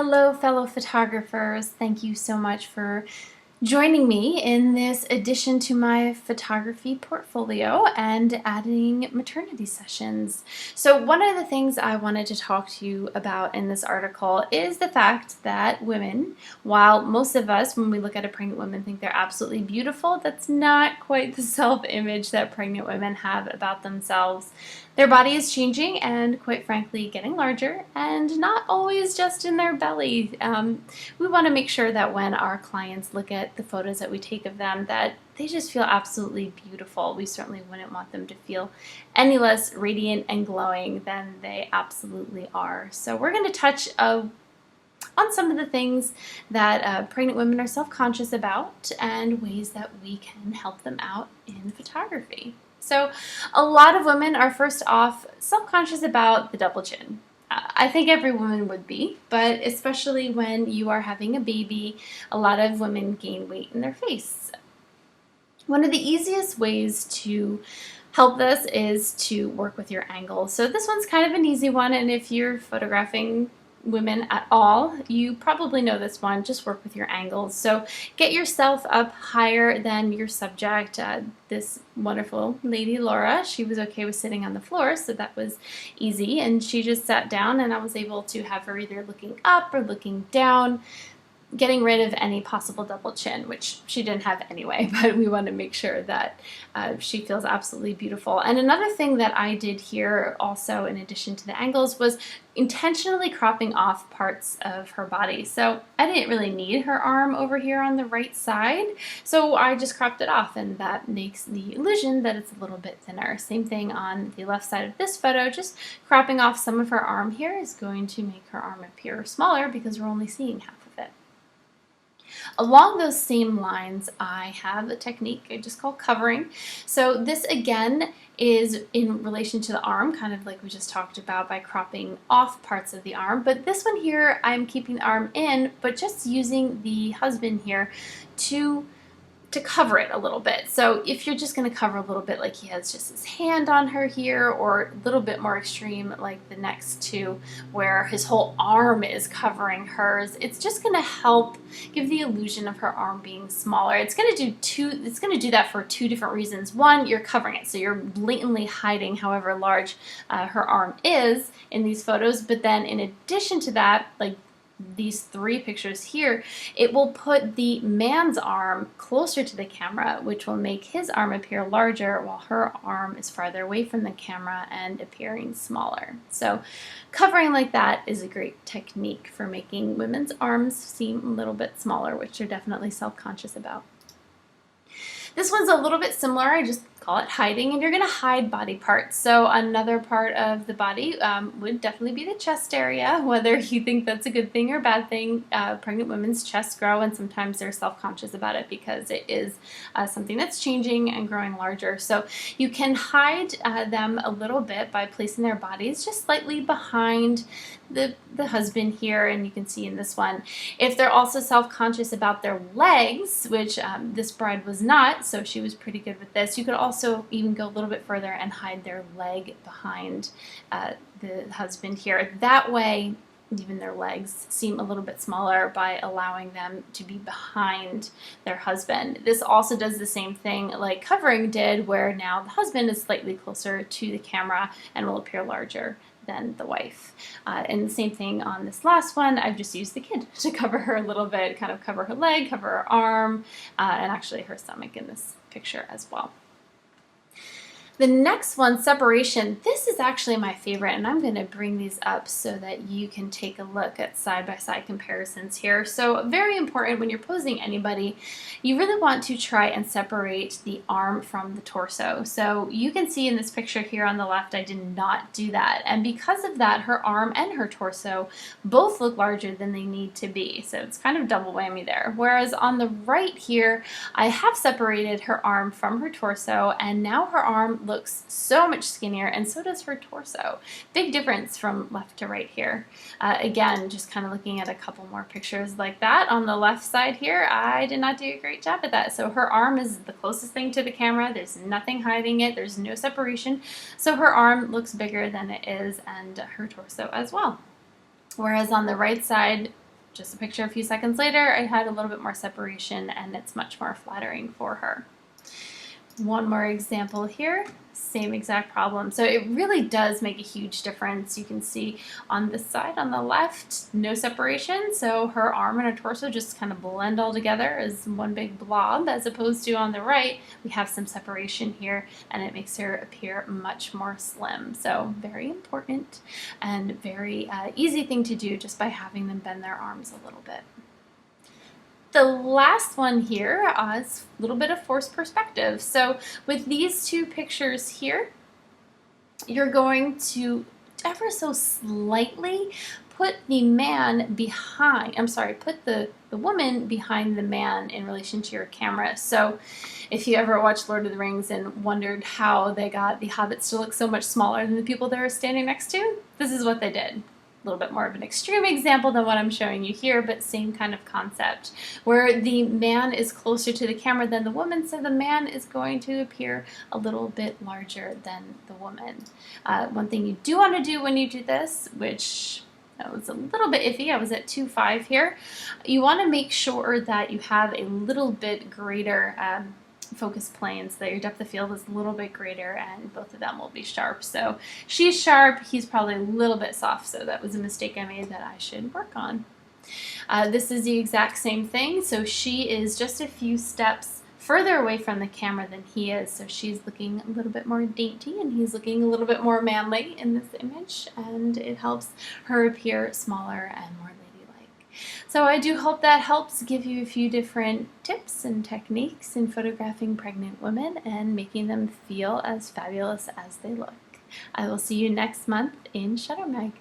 Hello, fellow photographers. Thank you so much for joining me in this addition to my photography portfolio and adding maternity sessions. So one of the things I wanted to talk to you about in this article is the fact that women, while most of us, when we look at a pregnant woman, think they're absolutely beautiful, that's not quite the self-image that pregnant women have about themselves. Their body is changing and, quite frankly, getting larger, and not always just in their belly. We want to make sure that when our clients look at the photos that we take of them, that they just feel absolutely beautiful. We certainly wouldn't want them to feel any less radiant and glowing than they absolutely are. So we're going to touch on some of the things that pregnant women are self-conscious about and ways that we can help them out in photography. So a lot of women are first off self-conscious about the double chin. I think every woman would be, but especially when you are having a baby, a lot of women gain weight in their face. One of the easiest ways to help this is to work with your angle. So this one's kind of an easy one, and if you're photographing women at all, you probably know this one. Just work with your angles. So get yourself up higher than your subject. This wonderful lady, Laura, she was okay with sitting on the floor, so that was easy, and she just sat down, and I was able to have her either looking up or looking down, getting rid of any possible double chin, which she didn't have anyway, but we want to make sure that she feels absolutely beautiful. And another thing that I did here also, in addition to the angles, was intentionally cropping off parts of her body. So I didn't really need her arm over here on the right side, so I just cropped it off, and that makes the illusion that it's a little bit thinner. Same thing on the left side of this photo. Just cropping off some of her arm here is going to make her arm appear smaller because we're only seeing half of it. Along those same lines, I have a technique I just call covering. So this again is in relation to the arm, kind of like we just talked about by cropping off parts of the arm. But this one here, I'm keeping the arm in, but just using the husband here to cover it a little bit. So if you're just going to cover a little bit, like he has just his hand on her here, or a little bit more extreme like the next two where his whole arm is covering hers, it's just going to help give the illusion of her arm being smaller. It's going to do that for two different reasons. One, you're covering it, so you're blatantly hiding however large her arm is in these photos, but then in addition to that, like these three pictures here, it will put the man's arm closer to the camera, which will make his arm appear larger while her arm is farther away from the camera and appearing smaller. So covering like that is a great technique for making women's arms seem a little bit smaller, which they're definitely self-conscious about. This one's a little bit similar. I just call it hiding, and you're going to hide body parts. So another part of the body would definitely be the chest area, whether you think that's a good thing or bad thing. Pregnant women's chests grow, and sometimes they're self-conscious about it because it is something that's changing and growing larger. So you can hide them a little bit by placing their bodies just slightly behind the husband here, and you can see in this one. If they're also self-conscious about their legs, which this bride was not, so she was pretty good with this, you could also even go a little bit further and hide their leg behind the husband here. That way, even their legs seem a little bit smaller by allowing them to be behind their husband. This also does the same thing like covering did, where now the husband is slightly closer to the camera and will appear larger than the wife. And the same thing on this last one, I've just used the kid to cover her a little bit, kind of cover her leg, cover her arm, and actually her stomach in this picture as well. The next one, separation, this is actually my favorite, and I'm going to bring these up so that you can take a look at side-by-side comparisons here. So very important when you're posing anybody, you really want to try and separate the arm from the torso. So you can see in this picture here on the left, I did not do that. And because of that, her arm and her torso both look larger than they need to be. So it's kind of double whammy there. Whereas on the right here, I have separated her arm from her torso, and now her arm looks so much skinnier, and so does her torso. Big difference from left to right here. Again, just kind of looking at a couple more pictures like that. On the left side here, I did not do a great job at that. So her arm is the closest thing to the camera. There's nothing hiding it. There's no separation. So her arm looks bigger than it is, and her torso as well. Whereas on the right side, just a picture a few seconds later, I had a little bit more separation, and it's much more flattering for her. One more example here, same exact problem. So it really does make a huge difference. You can see on this side on the left, no separation. So her arm and her torso just kind of blend all together as one big blob, as opposed to on the right, we have some separation here, and it makes her appear much more slim. So very important and very easy thing to do just by having them bend their arms a little bit. The last one here is a little bit of forced perspective. So with these two pictures here, you're going to ever so slightly put the man behind, put the woman behind the man in relation to your camera. So if you ever watched Lord of the Rings and wondered how they got the hobbits to look so much smaller than the people they were standing next to, this is what they did. A little bit more of an extreme example than what I'm showing you here, but same kind of concept, where the man is closer to the camera than the woman, so the man is going to appear a little bit larger than the woman. One thing you do want to do when you do this, which was a little bit iffy, I was at 2.5 here, you want to make sure that you have a little bit greater focus plane so that your depth of field is a little bit greater, and both of them will be sharp. So she's sharp, he's probably a little bit soft, so that was a mistake I made that I should work on. This is the exact same thing. So she is just a few steps further away from the camera than he is, so she's looking a little bit more dainty and he's looking a little bit more manly in this image, and it helps her appear smaller and more ladylike. So I do hope that helps give you a few different tips and techniques in photographing pregnant women and making them feel as fabulous as they look. I will see you next month in Shutter Mag.